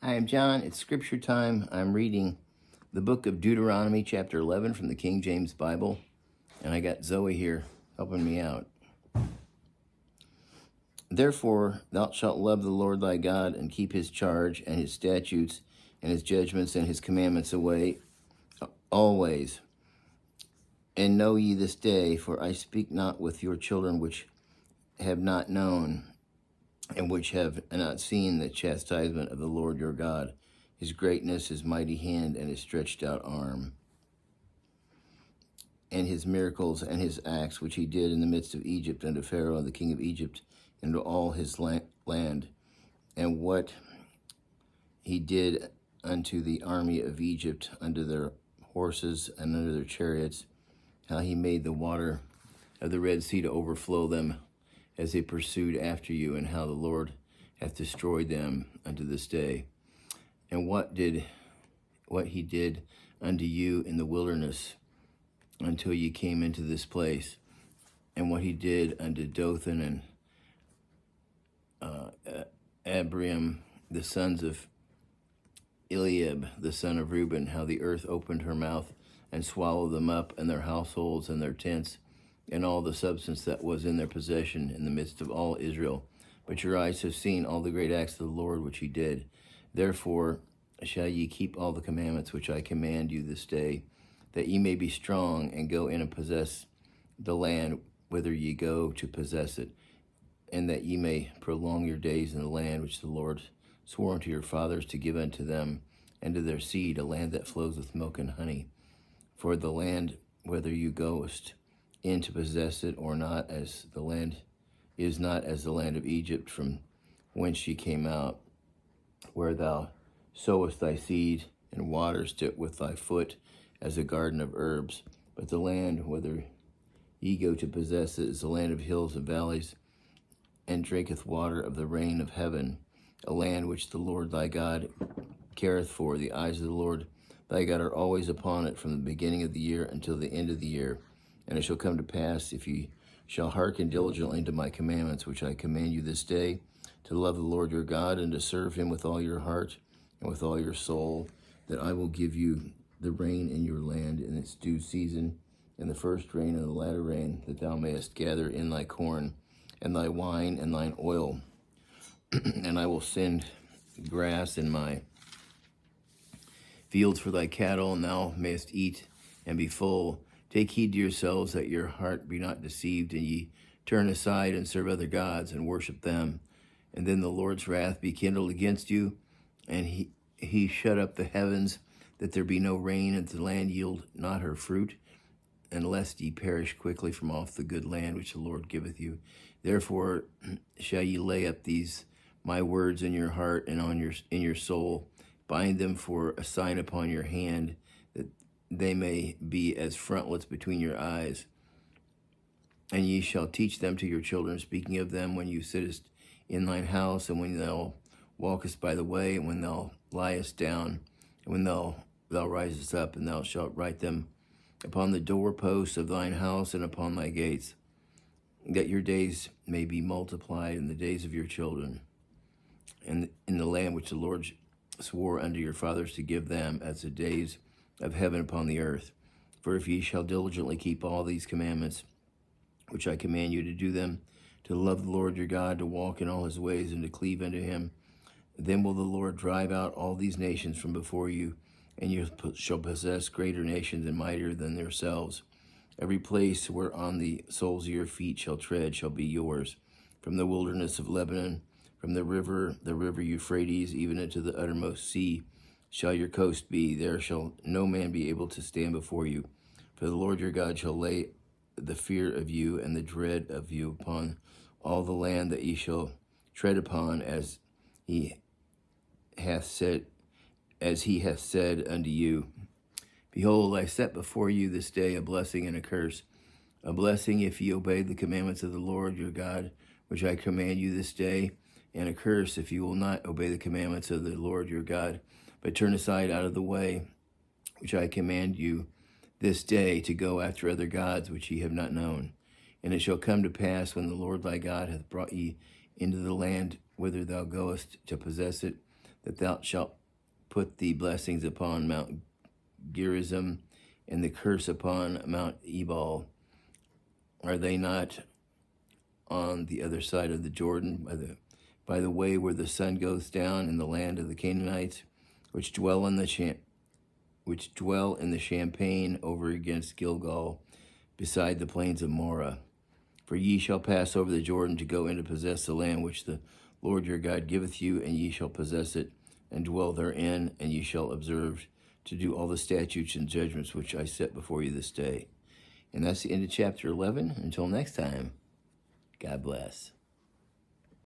Hi, I'm John. It's scripture time. I'm reading the book of Deuteronomy, chapter 11 from the King James Bible. And I got Zoe here helping me out. Therefore, thou shalt love the Lord thy God and keep his charge and his statutes and his judgments and his commandments always. And know ye this day, for I speak not with your children which have not known, and which have not seen the chastisement of the Lord your God, his greatness, his mighty hand, and his stretched out arm, and his miracles and his acts, which he did in the midst of Egypt, unto Pharaoh, the king of Egypt, and to all his land, and what he did unto the army of Egypt, unto their horses and unto their chariots, how he made the water of the Red Sea to overflow them as they pursued after you, and how the Lord hath destroyed them unto this day. And what he did unto you in the wilderness until you came into this place, and what he did unto Dothan and Abiram, the sons of Eliab, the son of Reuben, how the earth opened her mouth and swallowed them up, and their households and their tents, and all the substance that was in their possession in the midst of all Israel. But your eyes have seen all the great acts of the Lord which he did. Therefore shall ye keep all the commandments which I command you this day, that ye may be strong, and go in and possess the land whither ye go to possess it, and that ye may prolong your days in the land which the Lord swore unto your fathers to give unto them and to their seed, a land that flows with milk and honey. For the land whether you goest in to possess it or not, as the land is not as the land of Egypt, from whence ye came out, where thou sowest thy seed and waterest it with thy foot, as a garden of herbs. But the land whither ye go to possess it is the land of hills and valleys, and drinketh water of the rain of heaven, a land which the Lord thy God careth for. The eyes of the Lord thy God are always upon it, from the beginning of the year until the end of the year. And it shall come to pass, if ye shall hearken diligently to my commandments, which I command you this day, to love the Lord your God, and to serve him with all your heart and with all your soul, that I will give you the rain in your land in its due season, and the first rain and the latter rain, that thou mayest gather in thy corn, and thy wine, and thine oil. And I will send grass in my fields for thy cattle, and thou mayest eat and be full. Take heed to yourselves, that your heart be not deceived, and ye turn aside and serve other gods and worship them. And then the Lord's wrath be kindled against you, and he shut up the heavens, that there be no rain, and the land yield not her fruit, and lest ye perish quickly from off the good land which the Lord giveth you. Therefore shall ye lay up these my words in your heart and in your soul, bind them for a sign upon your hand, that they may be as frontlets between your eyes. And ye shall teach them to your children, speaking of them when you sittest in thine house, and when thou walkest by the way, and when thou liest down, and when thou risest up, and thou shalt write them upon the doorposts of thine house and upon thy gates, that your days may be multiplied in the days of your children, and in the land which the Lord swore unto your fathers to give them, as the days of heaven upon the earth. For if ye shall diligently keep all these commandments, which I command you to do them, to love the Lord your God, to walk in all his ways, and to cleave unto him, then will the Lord drive out all these nations from before you, and you shall possess greater nations and mightier than yourselves. Every place whereon the soles of your feet shall tread shall be yours, from the wilderness of Lebanon, from the river Euphrates, even unto the uttermost sea, shall your coast be. There shall no man be able to stand before you. For the Lord your God shall lay the fear of you and the dread of you upon all the land that ye shall tread upon, as he hath said unto you. Behold, I set before you this day a blessing and a curse. A blessing if ye obey the commandments of the Lord your God, which I command you this day, and a curse if you will not obey the commandments of the Lord your God, but turn aside out of the way which I command you this day, to go after other gods which ye have not known. And it shall come to pass, when the Lord thy God hath brought ye into the land whither thou goest to possess it, that thou shalt put the blessings upon Mount Gerizim and the curse upon Mount Ebal. Are they not on the other side of the Jordan, by the way where the sun goes down, in the land of the Canaanites, which dwell in the champaign over against Gilgal, beside the plains of Morah? For ye shall pass over the Jordan to go in to possess the land which the Lord your God giveth you, and ye shall possess it, and dwell therein, and ye shall observe to do all the statutes and judgments which I set before you this day. And that's the end of chapter 11. Until next time, God bless.